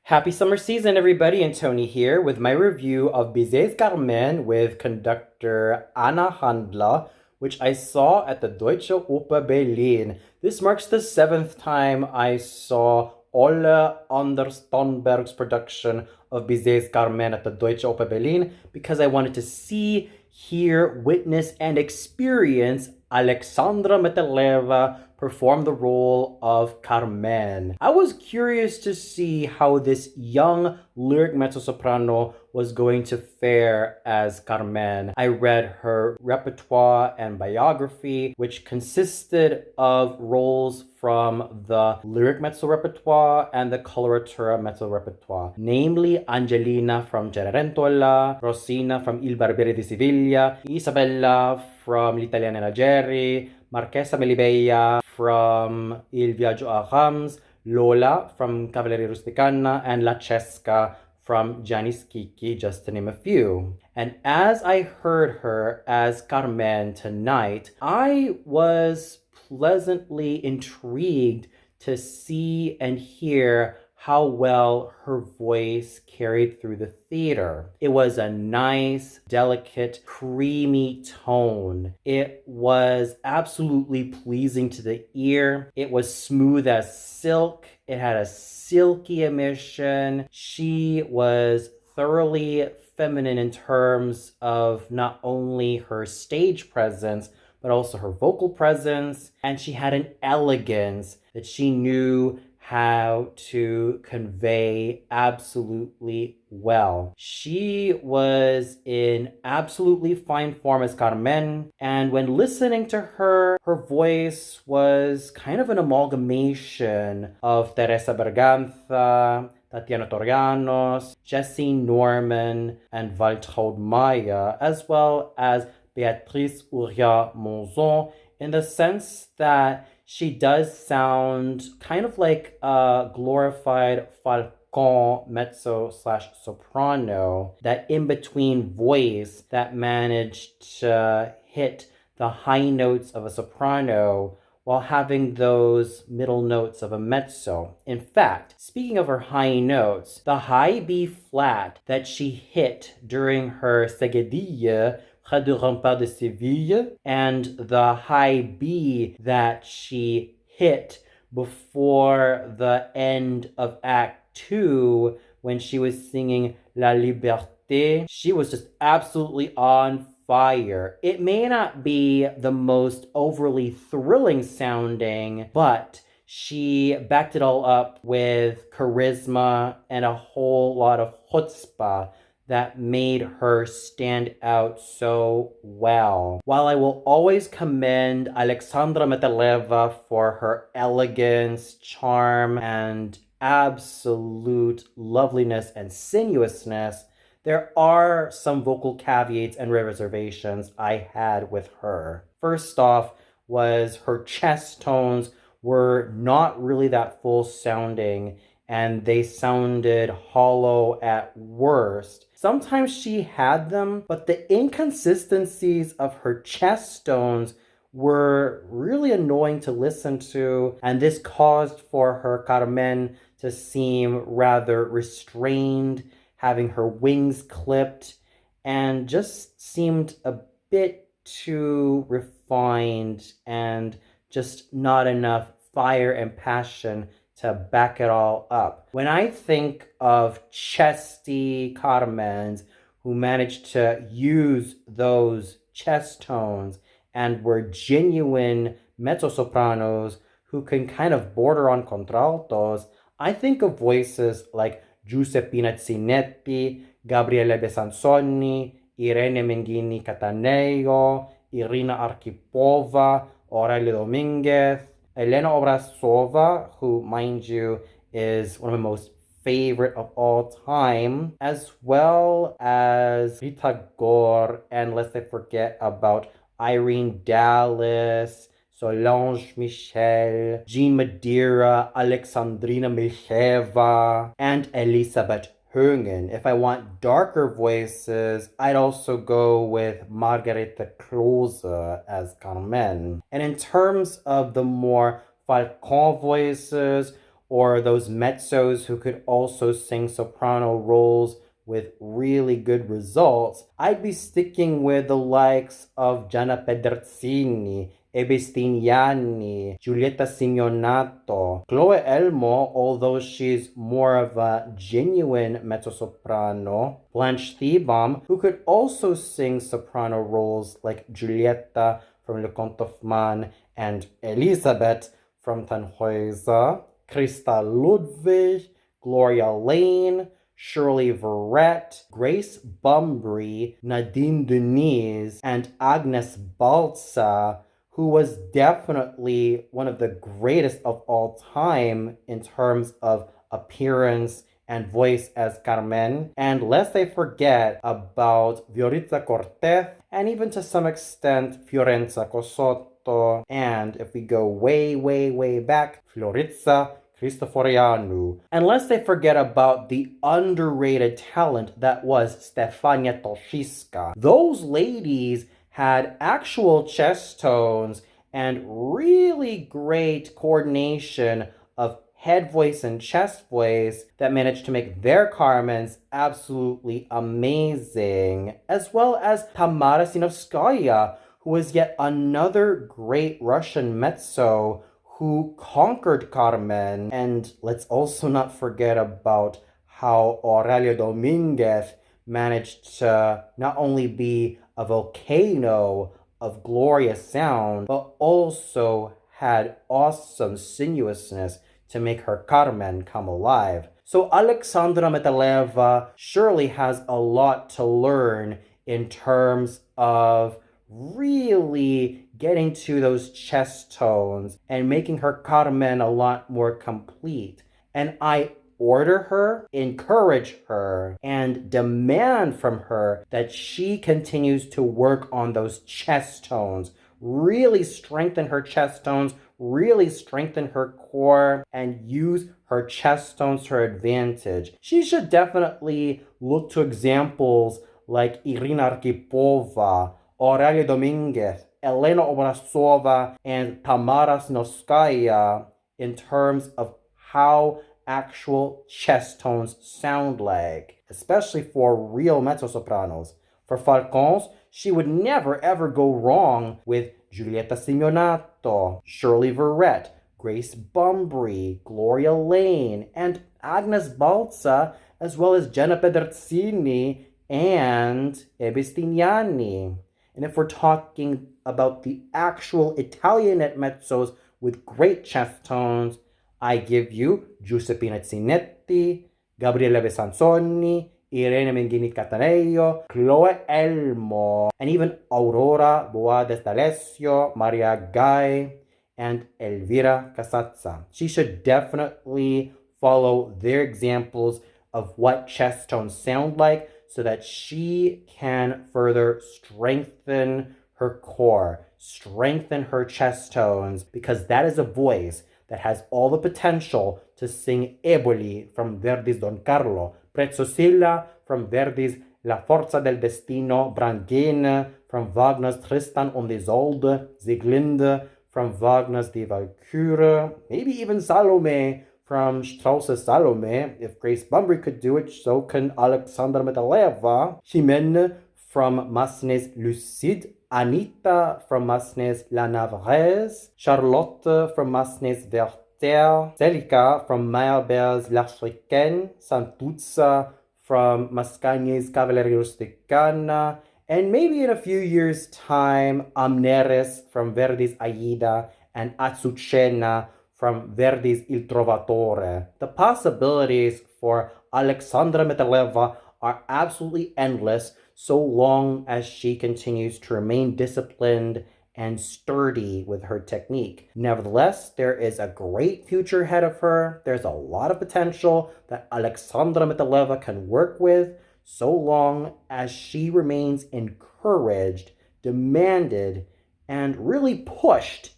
Happy summer season, everybody, and Tony here with my review of Bizet's Carmen with conductor Anna Handler, which I saw at the Deutsche Oper Berlin. This marks the 7th time I saw Ole Anderstonberg's production of Bizet's Carmen at the Deutsche Oper Berlin because I wanted to see, hear, witness, and experience Aleksandra Meteleva perform the role of Carmen. I was curious to see how this young lyric mezzo-soprano was going to fare as Carmen. I read her repertoire and biography, which consisted of roles from the lyric mezzo repertoire and the coloratura mezzo repertoire, namely Angelina from Cenerentola, Rosina from Il Barbiere di Siviglia, Isabella from L'Italiana Nageri, Marchesa Melibea from Il Viaggio a Rams, Lola from Cavalleria Rusticana, and La Cesca from Gianni Schicchi, just to name a few. And as I heard her as Carmen tonight, I was pleasantly intrigued to see and hear how well her voice carried through the theater. It was a nice, delicate, creamy tone. It was absolutely pleasing to the ear. It was smooth as silk. It had a silky emission. She was thoroughly feminine in terms of not only her stage presence, but also her vocal presence. And she had an elegance that she knew how to convey absolutely well. She was in absolutely fine form as Carmen, and when listening to her, her voice was kind of an amalgamation of Teresa Berganza, Tatiana Torianos, Jessie Norman, and Waltraud Maya, as well as Beatrice Uria Monzon, in the sense that she does sound kind of like a glorified Falcon mezzo/soprano, that in-between voice that managed to hit the high notes of a soprano while having those middle notes of a mezzo. In fact, speaking of her high notes, the high B flat that she hit during her Seguedille Près du Rempart de Séville, and the high B that she hit before the end of Act 2 when she was singing La Liberté. She was just absolutely on fire. It may not be the most overly thrilling sounding, but she backed it all up with charisma and a whole lot of chutzpah that made her stand out so well. While I will always commend Aleksandra Meteleva for her elegance, charm, and absolute loveliness and sinuousness, there are some vocal caveats and reservations I had with her. First off was her chest tones were not really that full sounding, and they sounded hollow at worst. Sometimes she had them, but the inconsistencies of her chest tones were really annoying to listen to, and this caused for her Carmen to seem rather restrained, having her wings clipped, and just seemed a bit too refined and just not enough fire and passion to back it all up. When I think of chesty Carmens who managed to use those chest tones and were genuine mezzo-sopranos who can kind of border on contraltos, I think of voices like Giuseppina Zinetti, Gabriele Besansoni, Irene Menghini Cataneo, Irina Arkhipova, Aurelia Dominguez, Elena Obrazova, who, mind you, is one of my most favorite of all time, as well as Rita Gore, and let's not forget about Irene Dallas, Solange Michel, Jean Madeira, Alexandrina Milcheva, and Elisabeth Högen. If I want darker voices, I'd also go with Margareta Klose as Carmen. And in terms of the more Falcon voices, or those mezzos who could also sing soprano roles with really good results, I'd be sticking with the likes of Gianna Pederzini, Ebestiniani, Giulietta Signonato, Chloe Elmo, although she's more of a genuine mezzo-soprano, Blanche Thiebaum, who could also sing soprano roles like Giulietta from Le Comte of Man and Elisabeth from Tannhäuser, Christa Ludwig, Gloria Lane, Shirley Verrett, Grace Bumbry, Nadine Denise, and Agnes Balza, who was definitely one of the greatest of all time in terms of appearance and voice as Carmen. And lest I forget about Vioritza Cortez, and even to some extent Fiorenza Cosotto, and if we go way, way, way back, Florizza Cristoforianu. And lest I forget about the underrated talent that was Stefania Toshiska. Those ladies had actual chest tones and really great coordination of head voice and chest voice that managed to make their Carmens absolutely amazing, as well as Tamara Sinovskaya, who was yet another great Russian mezzo who conquered Carmen. And let's also not forget about how Aurelio Dominguez managed to not only be a volcano of glorious sound, but also had awesome sinuousness to make her Carmen come alive. So Aleksandra Meteleva surely has a lot to learn in terms of really getting to those chest tones and making her Carmen a lot more complete. And I order her, encourage her, and demand from her that she continues to work on those chest tones, really strengthen her chest tones, really strengthen her core, and use her chest tones to her advantage. She should definitely look to examples like Irina Arkhipova, Aurelio Dominguez, Elena Obrazova, and Tamara Snovskaya in terms of how actual chest tones sound like, especially for real mezzo-sopranos. For falcons, she would never ever go wrong with Giulietta Signonato, Shirley Verrett, Grace Bumbry, Gloria Lane, and Agnes Balza, as well as Gianna Pederzini and Ebestiniani. And if we're talking about the actual Italianate mezzos with great chest tones, I give you Giuseppina Zinetti, Gabriele Besansoni, Irene Mengini Cataneo, Chloe Elmo, and even Aurora Boades D'Alessio, Maria Guy, and Elvira Casazza. She should definitely follow their examples of what chest tones sound like so that she can further strengthen her core, strengthen her chest tones, because that is a voice that has all the potential to sing Eboli from Verdi's Don Carlo, Prezzosilla from Verdi's La Forza del Destino, Brangäne from Wagner's Tristan und Isolde, Sieglinde from Wagner's Die Walküre, maybe even Salome from Strauss's Salome. If Grace Bumbry could do it, so can Aleksandra Meteleva. Chimène from Massenet's Lucide, Anita from Massenet's La Navraise, Charlotte from Massenet's Werther, Celica from Meyerbeer's L'Africaine, Santuzza from Mascagni's Cavalleria Rusticana, and maybe in a few years' time, Amneris from Verdi's Aida and Azucena from Verdi's Il Trovatore. The possibilities for Aleksandra Meteleva are absolutely endless so long as she continues to remain disciplined and sturdy with her technique. Nevertheless, there is a great future ahead of her. There's a lot of potential that Aleksandra Meteleva can work with so long as she remains encouraged, demanded, and really pushed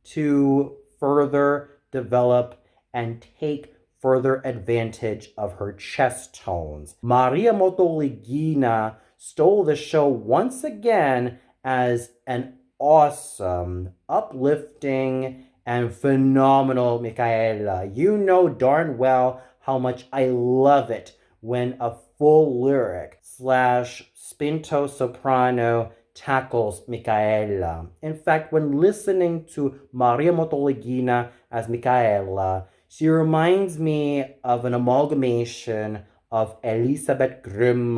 to further develop and take further advantage of her chest tones. Maria Motoligina stole the show once again as an awesome, uplifting, and phenomenal Michaela. You know darn well how much I love it when a full lyric slash spinto soprano tackles Michaela. In fact, when listening to Maria Motoligina as Michaela, she reminds me of an amalgamation of Elisabeth Grimm,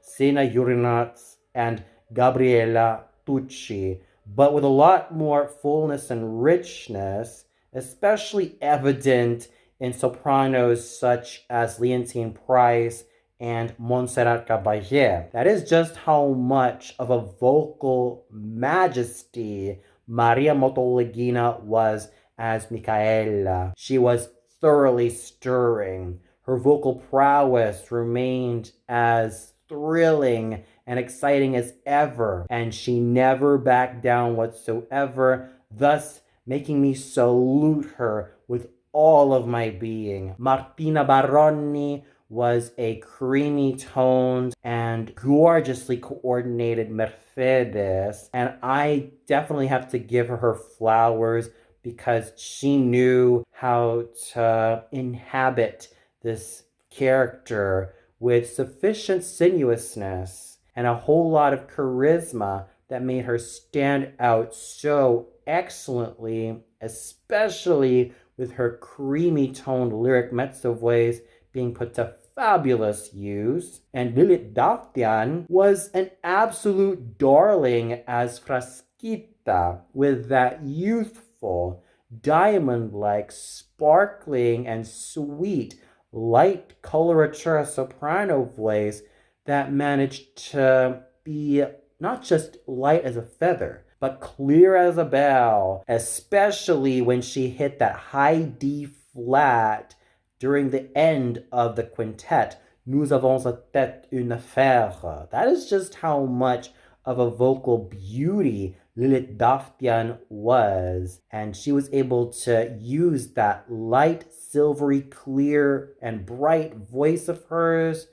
Sina Urinats, and Gabriela Tucci, but with a lot more fullness and richness, especially evident in sopranos such as Leontine Price and Montserrat Caballé. That is just how much of a vocal majesty Maria Motoligina was as Michaela. She was thoroughly stirring. Her vocal prowess remained as thrilling and exciting as ever, and she never backed down whatsoever, thus making me salute her with all of my being. Martina Baroni was a creamy toned and gorgeously coordinated Mercedes, and I definitely have to give her flowers because she knew how to inhabit this character with sufficient sinuousness and a whole lot of charisma that made her stand out so excellently, especially with her creamy toned lyric mezzo voice being put to fabulous use. And Lilith Daftian was an absolute darling as Frasquita, with that youthful, diamond-like, sparkling, and sweet light coloratura soprano voice that managed to be not just light as a feather, but clear as a bell, especially when she hit that high D flat during the end of the quintet, Nous avons à tête une affaire. That is just how much of a vocal beauty Lilith Daftian was, and she was able to use that light, silvery, clear, and bright voice of hers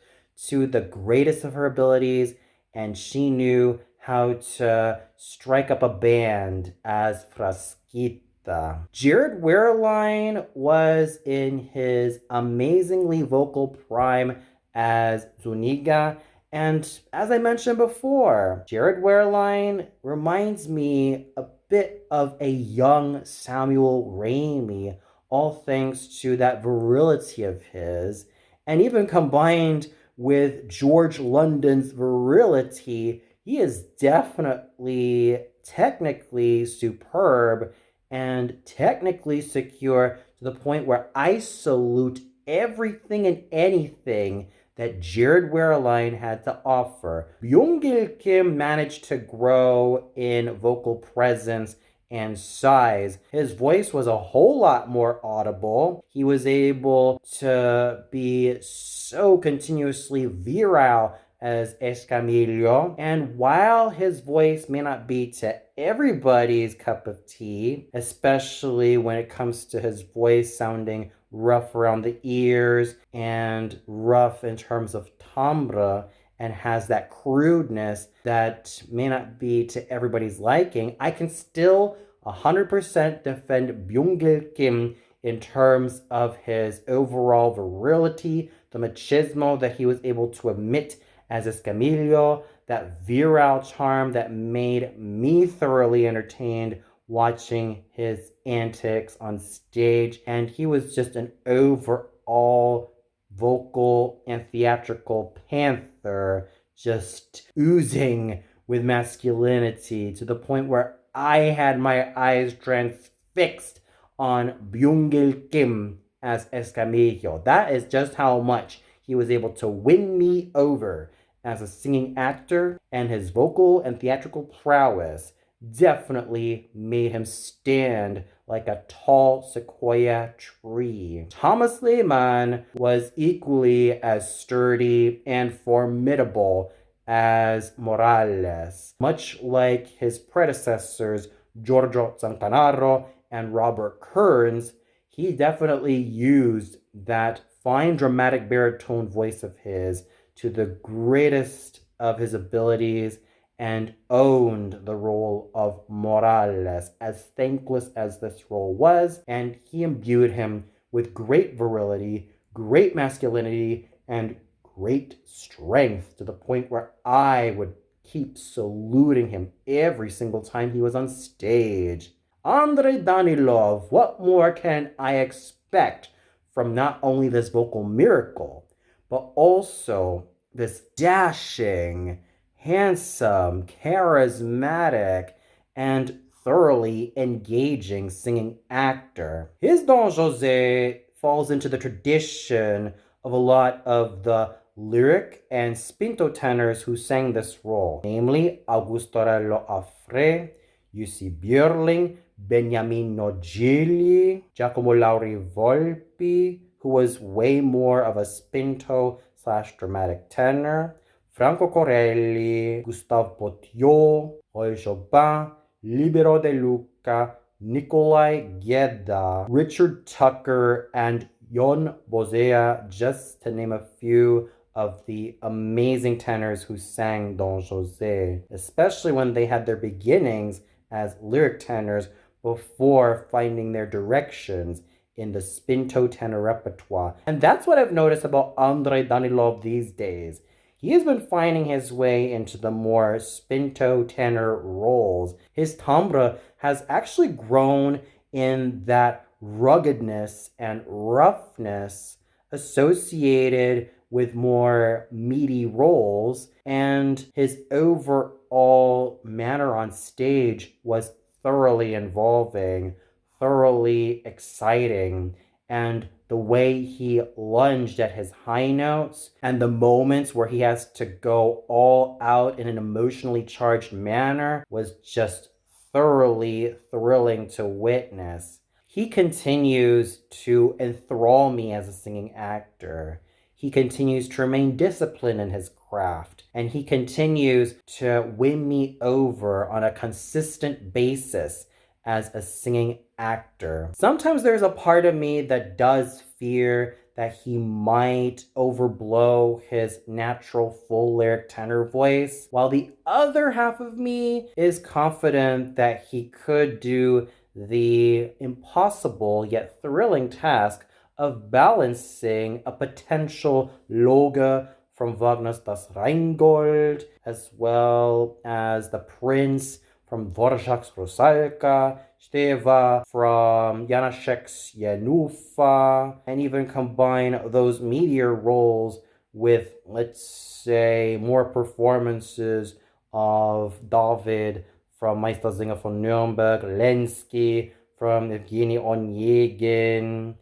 to the greatest of her abilities, and she knew how to strike up a band as Frasquita. Jared Wehrlein was in his amazingly vocal prime as Zuniga, and as I mentioned before, Jared Wehrlein reminds me a bit of a young Samuel Ramey, all thanks to that virility of his, and even combined with George London's virility, he is definitely technically superb and technically secure to the point where I salute everything and anything that Jared Wehrlein had to offer. Byung-gil Kim managed to grow in vocal presence and size. His voice was a whole lot more audible. He was able to be so continuously virile as Escamillo, and while his voice may not be to everybody's cup of tea, especially when it comes to his voice sounding rough around the ears and rough in terms of timbre, and has that crudeness that may not be to everybody's liking, I can still 100% defend Byung-gil Kim in terms of his overall virility, the machismo that he was able to emit as Escamillo, that virile charm that made me thoroughly entertained watching his antics on stage. And he was just an overall vocal and theatrical panther, just oozing with masculinity to the point where I had my eyes transfixed on Byung-gil Kim as Escamillo. That is just how much he was able to win me over as a singing actor, and his vocal and theatrical prowess definitely made him stand like a tall sequoia tree. Thomas Lehmann was equally as sturdy and formidable as Morales, much like his predecessors Giorgio Zancanaro and Robert Kearns. He definitely used that fine dramatic baritone voice of his to the greatest of his abilities, and owned the role of Morales, as thankless as this role was, and he imbued him with great virility, great masculinity, and great strength, to the point where I would keep saluting him every single time he was on stage. Andrei Danilov, what more can I expect from not only this vocal miracle, but also this dashing, handsome, charismatic, and thoroughly engaging singing actor? His Don Jose falls into the tradition of a lot of the lyric and spinto tenors who sang this role, namely Augustorello Affre, Jussi Björling, Beniamino Gigli, Giacomo Lauri Volpi, who was way more of a spinto / dramatic tenor, Franco Corelli, Gustave Potiot, Roy Jobin, Libero De Luca, Nikolai Gedda, Richard Tucker, and Jon Bozea, just to name a few of the amazing tenors who sang Don José, especially when they had their beginnings as lyric tenors before finding their directions in the spinto tenor repertoire. And that's what I've noticed about Andrei Danilov these days. He has been finding his way into the more spinto tenor roles. His timbre has actually grown in that ruggedness and roughness associated with more meaty roles, and his overall manner on stage was thoroughly involving, thoroughly exciting, and the way he lunged at his high notes and the moments where he has to go all out in an emotionally charged manner was just thoroughly thrilling to witness. He continues to enthrall me as a singing actor. He continues to remain disciplined in his craft, and he continues to win me over on a consistent basis as a singing actor. Sometimes there's a part of me that does fear that he might overblow his natural full lyric tenor voice, while the other half of me is confident that he could do the impossible yet thrilling task of balancing a potential Loge from Wagner's Das Rheingold, as well as the Prince from Dvorak's Rusalka, Steva from Janacek's Janufa, and even combine those meteor roles with, let's say, more performances of David from Meistersinger von Nürnberg, Lenski from Evgeny Onegin,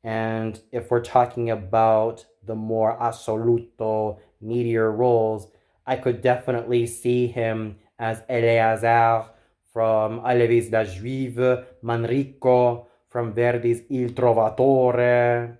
and if we're talking about the more assoluto meteor roles, I could definitely see him as Eleazar from Alevis la Juive, Manrico from Verdi's Il Trovatore,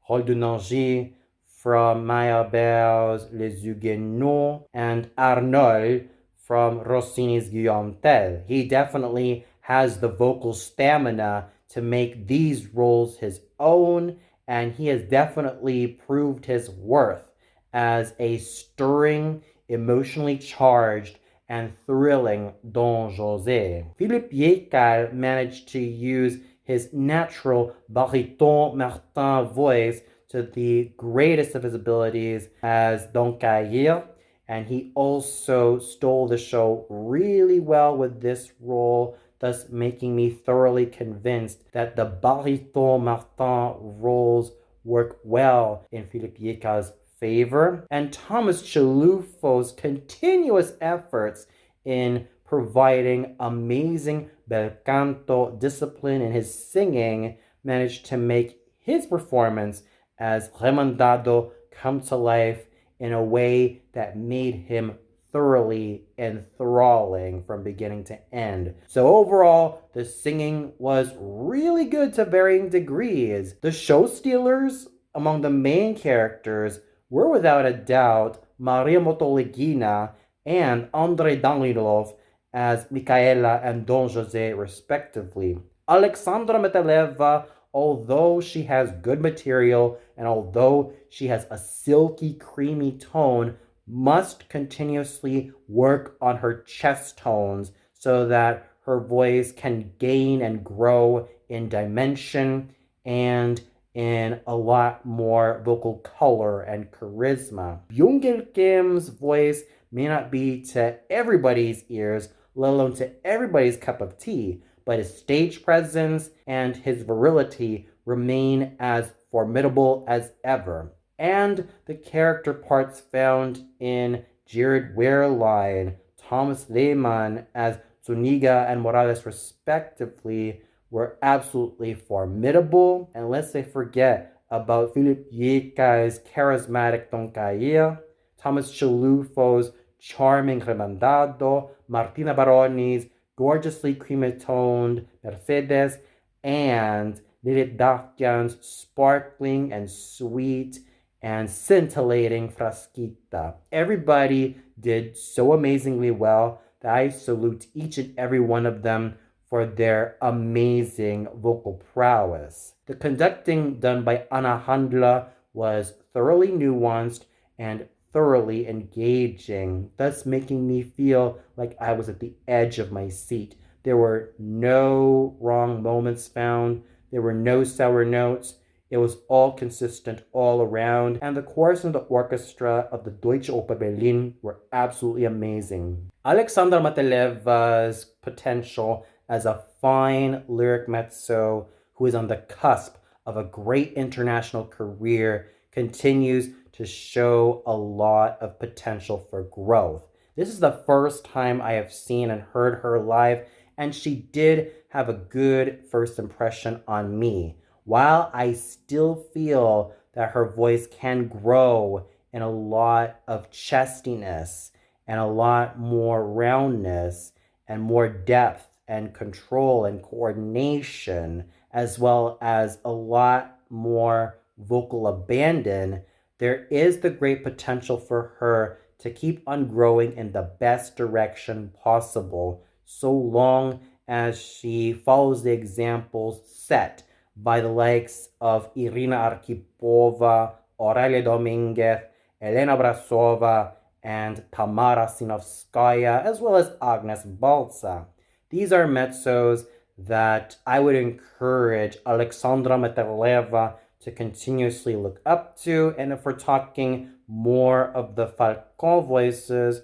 Holdunangy from Meyerbeer's Les Huguenots, and Arnold from Rossini's Guillaume Tell. He definitely has the vocal stamina to make these roles his own, and he has definitely proved his worth as a stirring, emotionally charged, and thrilling Don José. Philippe Yecal managed to use his natural baryton Martin voice to the greatest of his abilities as Don Cahier, and he also stole the show really well with this role, thus making me thoroughly convinced that the baryton Martin roles work well in Philippe Yecal's favor. And Thomas Chalufo's continuous efforts in providing amazing bel canto discipline in his singing managed to make his performance as Remendado come to life in a way that made him thoroughly enthralling from beginning to end. So overall, the singing was really good to varying degrees. The show stealers among the main characters were without a doubt Maria Motoligina and Andrei Danilov as Michaela and Don José respectively. Aleksandra Meteleva, although she has good material and although she has a silky, creamy tone, must continuously work on her chest tones so that her voice can gain and grow in dimension and in a lot more vocal color and charisma. Byung-gil Kim's voice may not be to everybody's ears, let alone to everybody's cup of tea, but his stage presence and his virility remain as formidable as ever. And the character parts found in Jared Wehrlein, Thomas Lehmann as Zuniga and Morales respectively were absolutely formidable. And lest I forget about Philip Yeka's charismatic Tonkaia, Thomas Chalufo's charming Remandado, Martina Baroni's gorgeously creamy-toned Mercedes, and Lilith Dakian's sparkling and sweet and scintillating Frasquita. Everybody did so amazingly well that I salute each and every one of them for their amazing vocal prowess. The conducting done by Ana Handla was thoroughly nuanced and thoroughly engaging, thus making me feel like I was at the edge of my seat. There were no wrong moments found. There were no sour notes. It was all consistent all around, and the chorus and the orchestra of the Deutsche Oper Berlin were absolutely amazing. Aleksandra Meteleva's potential as a fine lyric mezzo who is on the cusp of a great international career continues to show a lot of potential for growth. This is the first time I have seen and heard her live, and she did have a good first impression on me. While I still feel that her voice can grow in a lot of chestiness and a lot more roundness and more depth and control and coordination, as well as a lot more vocal abandon, there is the great potential for her to keep on growing in the best direction possible, so long as she follows the examples set by the likes of Irina Arkhipova, Aurelia Dominguez, Elena Brasova, and Tamara Sinovskaya, as well as Agnes Balza. These are mezzos that I would encourage Aleksandra Meteleva to continuously look up to. And if we're talking more of the Falcon voices,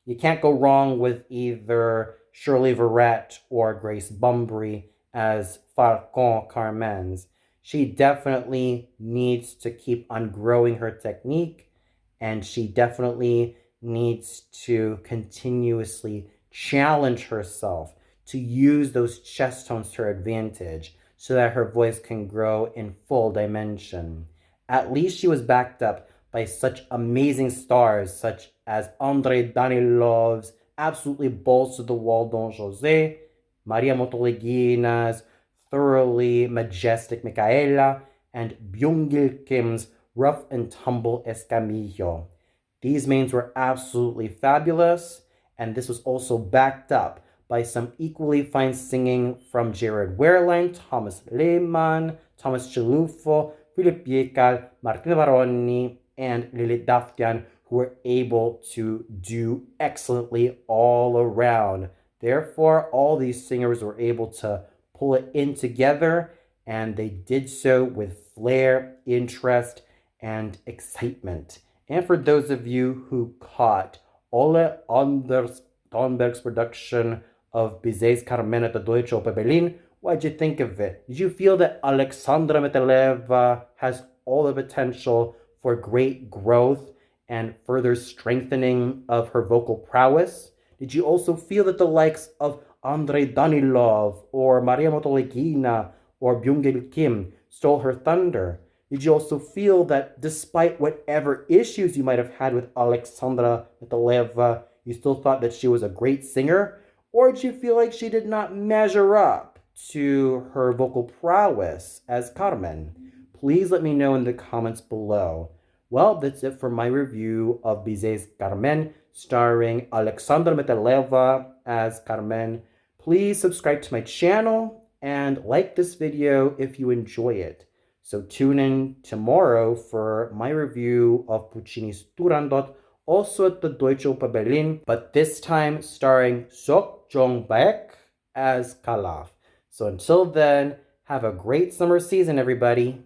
you can't go wrong with either Shirley Verrett or Grace Bumbry as Falcon Carmen's. She definitely needs to keep on growing her technique, and she definitely needs to continuously challenge herself to use those chest tones to her advantage so that her voice can grow in full dimension. At least she was backed up by such amazing stars such as Andrei Danilov's absolutely balls to the wall Don Jose, Maria Motolegina's thoroughly majestic Micaela, and Byung-gil Kim's rough and tumble Escamillo. These mains were absolutely fabulous, and this was also backed up by some equally fine singing from Jared Wehrlein, Thomas Lehmann, Thomas Chalufo, Philip Piekal, Martina Baroni, and Lilith Dafkian, who were able to do excellently all around. Therefore, all these singers were able to pull it in together, and they did so with flair, interest, and excitement. And for those of you who caught Ole Anders Thornberg's production of Bizet's Carmen at the Deutsche Oper Berlin, what did you think of it? Did you feel that Aleksandra Meteleva has all the potential for great growth and further strengthening of her vocal prowess? Did you also feel that the likes of Andrei Danilov or Maria Motolegina or Byung-gil Kim stole her thunder? Did you also feel that despite whatever issues you might have had with Aleksandra Meteleva, you still thought that she was a great singer? Or did you feel like she did not measure up to her vocal prowess as Carmen? Please let me know in the comments below. Well, that's it for my review of Bizet's Carmen, starring Aleksandra Meteleva as Carmen. Please subscribe to my channel and like this video if you enjoy it. So tune in tomorrow for my review of Puccini's Turandot also at the Deutsche Oper Berlin, but this time starring Sok Jong-baek as Kalaf. So until then, have a great summer season, everybody.